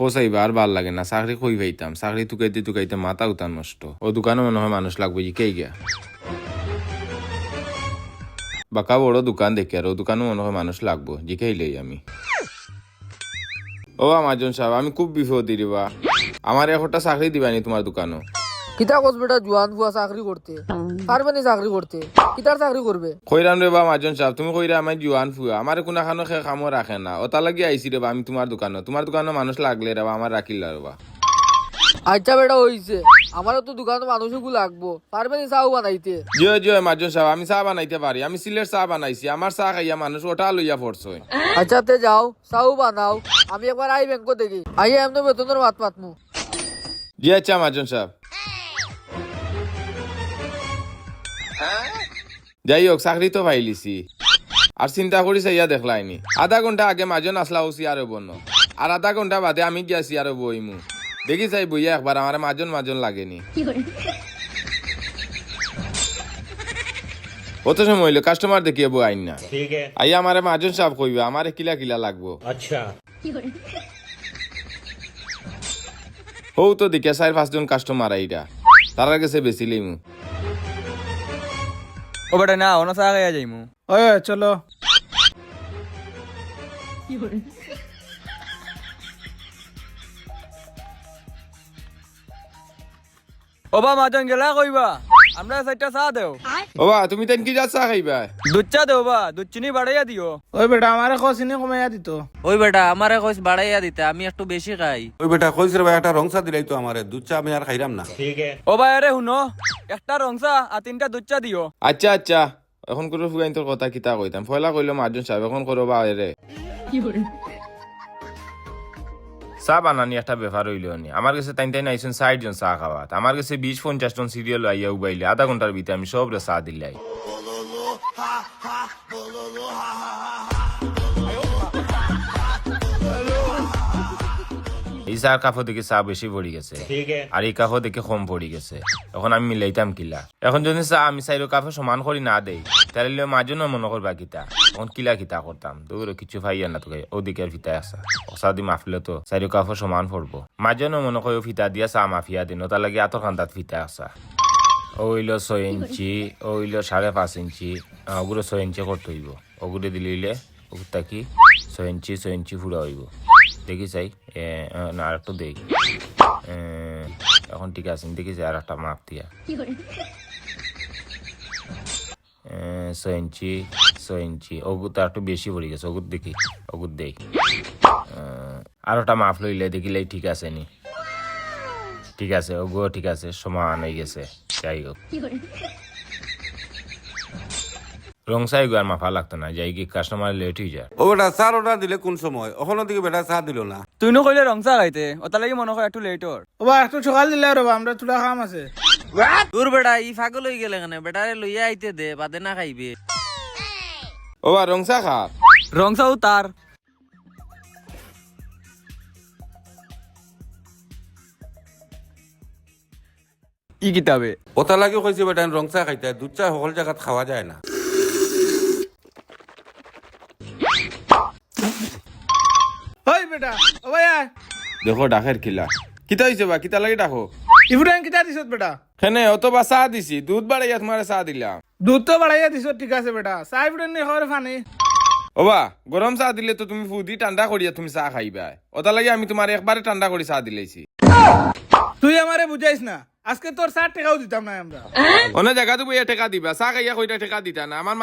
খোসাইবা আর ভাল লাগে না, চাকরি কই পাইতাম, চাকরি টুকাইতে টুকাইতে মাথা উতান নষ্ট। ও দোকানে মনে হয় মানুষ লাগবে জিকেই গিয়া বাঁকা বড় দোকান দেখি, আর ও দোকানে মনে হয় মানুষ লাগবো জিকেইলেই আমি। ও আমাজন সাহেব, আমি খুব বিপদ দিবা, আমার একটা চাকরি দিবানি তোমার দোকানও। কিতা কস বেটা, জোয়ান বুয়া চাকরি করতে পারবে না, চাকরি করতে কিতার চাকরি করবে? কইরাম রে বা মাজন সাহেব, তুমি কইরা আমার জুয়ান ফুয়া, আমার কোনো খানো কামও রাখে না, ওটা লাগি আইসি রে বা আমি তোমার দোকানে মানুষ লাগলে রে বা আমার রাখিল রে বা। আচ্ছা বেটা হইছে, আমারও তো দোকানে মানুষও লাগবো, পারবে না চাও বানাইতে? জয় জয় মাজন সাহেব, আমি চা বানাইতে পারি, আমি সিলেট চা বানাইছি, আমার চা খাইয়া মানুষ ওটা লইয়া পড়ছে। আচ্ছা তে যাও চাও বানাও, আমি একবার আই ব্যাংক দেখি, আইয়া এমনি বেতনের মাত পাতমু। জি আচ্ছা মাজন সাহেব। যাই হোক, চাকরি তো পাইলিছি, আর চিন্তা করি ইয়া দেখলাইনি। আধা ঘন্টা আগে মাজন আসলা হচ্ছি আরো বন্য, আর আধা ঘন্টা বাদে আমি গিয়াছি আরো বইমু। দেখি চাই বইয়া একবার আমার মাজন লাগেনি। অত সময় হইলো কাস্টমার দেখিয়ে বই আইন না, আইয়া আমার মাজন সাহেব কইবা আমার কিলা কিলা লাগবো। আচ্ছা হৌ তো দেখে 4-5 জন কাস্টমার আইরা, তারা গেছে বেশি লিমু। ও বেটা না অন্য চা খাইয়া যাইমু। ওই চলো। ওবা মাজন গেলা কইবা আমরা চারটা চা দেও। ওবা তুমি তেন কি যা চা খাইবা? দুধ চা দেও বা, দুধ চিনি বাড়াইয়া দিও। ওই বেটা আমার খসিনে কমাইয়া দিত। ওই বেটা আমারে কইস বাড়াইয়া দিতে, আমি একটু বেশি খাই। ওই বেটা কইস রে ভাই, একটা রং চা দিলাই তো আমারে, দুধ চা আমি আর খাইরাম না। ও ভাই আরে শুনো, একটা রং চা আর 3টা দুধ চা দিও। আচ্ছা আচ্ছা, এখন করে ফুগাইন তোর কথা কিতা কইতাম, ফয়লা কইলো মাজন সাহেব, এখন করো বা রে চা বানানি একটা ব্যাপার হইল নি। আমার কাছে টাইন আইসেন 60 জন চা খাওয়াত, আমার কাছে 20-50 জন সিরিয়াল আইয়া উবাইলে আধা ঘন্টার ভিতরে আমি সবরে চা দিলাই। এই চার কাপড় দেখে চা বেশি পড়ি গেছে, আর এই কাপড় দেখে কম পড়ি গেছে, এখন আমি মিলাইতাম কিলা? এখন যদি চা আমি 4 কাপড় সমান করি না দেই, তাহলে মাঝে মনে করবা কিতা, এখন কিলা কিতা করতাম? তোর কিছু ফাইয়া না তোকে, ওদিকে আর ফিতা আসা ওসা দি মাফলে তো 4 কাপড় সমান পড়বো। মাঝে মনে করি ফিতা দিয়া চা মাফিয়া দিন, তার লাগে এত খান্দাত ফিতা আসা। ওইল 6 ইঞ্চি, ওইল 5.5 ইঞ্চি, ওগুলো 6 ইঞ্চি করতে হইব, ওগুলো দিলে ওগুলা কি 6 ইঞ্চি পুরা হইব। দেখি চাই না আর একটু দেই, এখন ঠিক আছে দেখি চাই আর একটা মাপ দিয়া 6 ইঞ্চি ওগুলো তো একটু বেশি পড়ে গেছে, ওগুলো দেখি ওগুলো দেই আর একটা মাপ লইলে দেখিলে ঠিক আছে নি? ঠিক আছে, ওগুলো ঠিক আছে, সমান হয়ে গেছে। যাই হোক, রং চাই আর মাফা লাগতো না, যাই কি কাস্টমার লেট হয়ে যায়। ও বেটা চার অর্ডার দিলে কোন সময়, ওখানে দিকে বেটা চা দিল না। তুই নো কইলে রং চা খাইতে, ওটা লাগি মনে হয় একটু লেট ওর। ওবা একটু সকাল দিলে রে, আমরা চুলা খাম আছে। তোর বেটা ই ফাগল হয়ে গেলে কেন? বেটারে লইয়া আইতে দে, বাদে না খাইবে। ও বা রং চা খা। রং চাও তার ই কিতাবে ওটা লাগে কইছে বেটা রং চা খাইতে, দুধ চা সকল জায়গাত খাওয়া যায় না। ওই বেটা ও ভাই আয়। দেখো ডাকের কিলা কিতা হয়েছে বা, কিতা লাগে ডাকো? ইফুটাইন কিতা দিছত বেটা? হেনে অত বা চা দিছি, দুধ বাড়াইয়া তোমার চা দিলাম। দুধ তো বাড়াইয়া দিছত, ঠিক আছে বেটা, চা ইফুটাইন নি খাওয়ার ফানি। ও বা গরম চা দিলে তো তুমি ফুদি ঠান্ডা করিয়া তুমি চা খাইবা, ওটা লাগে আমি তোমার একবারে ঠান্ডা করে চা দিলাইছি। তুই আমারে বুঝাইস না, আজকে তোর 60 টাকাও দিতাম না আমরা। অন্য জায়গা তো বইয়া টেকা দিবা, চা খাইয়া কইটা টেকা দিতা না। আমার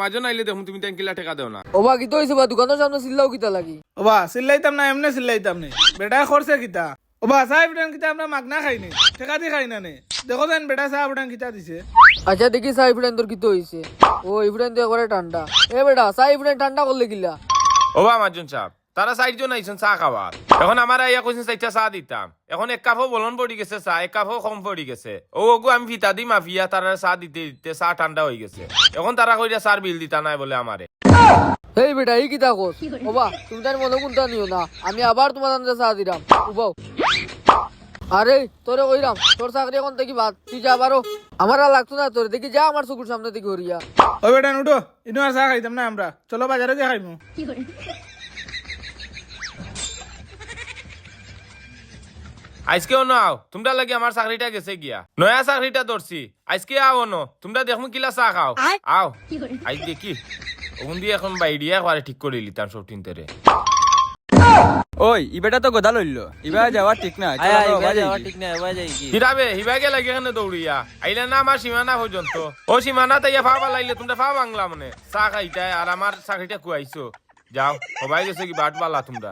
মাজন আইলে দেখুন তুমি কিলা টেকা দেও না। ওবা কিতা হইছে বা, দোকানের সামনে চিল্লাও কিতা লাগি? ওবা চিল্লাইতাম না, এমনি চিল্লাইতাম নি, বেটা খরচে কিতা? ওবা চা ইফুটাইন কিতা আমরা মাগনা খাইনি, টাকা দি খাই না নে। দেখো যেন বেটা চা ইফুটাইন কিতা দিছে। আচ্ছা দেখি চাই ফুটাইন তোর কিতা হইছে। ও ইফুটাইন তো একবারে ঠান্ডা। এ বেটা চাই ফুটাইন ঠান্ডা করলে কিলা? ও বা মাজন সাহেব, তারা 4 জন আইছেন চা খাওয়ার, এখন আমার আইয়া কইছেন 4টা চা দিতাম, এখন 1 কাপও বলন পড়ি গেছে চা, 1 কাপও কম পড়ি গেছে। ওগো আমি ফিতা দি মাফিয়া তারা চা দিতে দিতে চা ঠান্ডা হয়ে গেছে, এখন তারা কইরা চার বিল দিতা নাই বলে আমারে। এই বেটা এই কিতা কস? ওবা তুমি তার মনে কোনটা নিও না, আমি আবার তোমার আনতে চা দিলাম। উবাও আরে তোরে কইরাম, তোর চাকরি এখন থেকে বাদ, তুই যা পারো। আমার আর লাগতো না তোর, দেখি যা আমার চকুর সামনে থেকে হরিয়া। ও বেটা উঠো, ইনো আর চা খাইতাম না আমরা, চলো বাজারে গিয়ে খাইমু। আজকে অন্য আও তোমরা লাগে আমার চাকরিটা গেছে গিয়া নয়া চাকরিটা ধরছি আজকে আও অন্য তোমরা দেখো কিলা চা খাও আও আজ দেখি ওখান দিয়ে এখন বাইরিয়া একবারে ঠিক করে লিতাম সব তিনটারে ওই ই বেটা তো গোদা লইল ইবা যাওয়া ঠিক না চল আয় আমরা বাজে যাওয়া ঠিক না এবার যাই কি হিরাবে হিবাগে লাগে এখানে দৌড়িয়া আইলে না আমার সীমানা পর্যন্ত ও সীমানা তাইয়া ফাবা লাইলে তোমরা ফা বাংলা মানে চা খাইতাই আর আমার চাকরিটা কুয়াইছো যাও সবাই গেছে কি বাট বালা তোমরা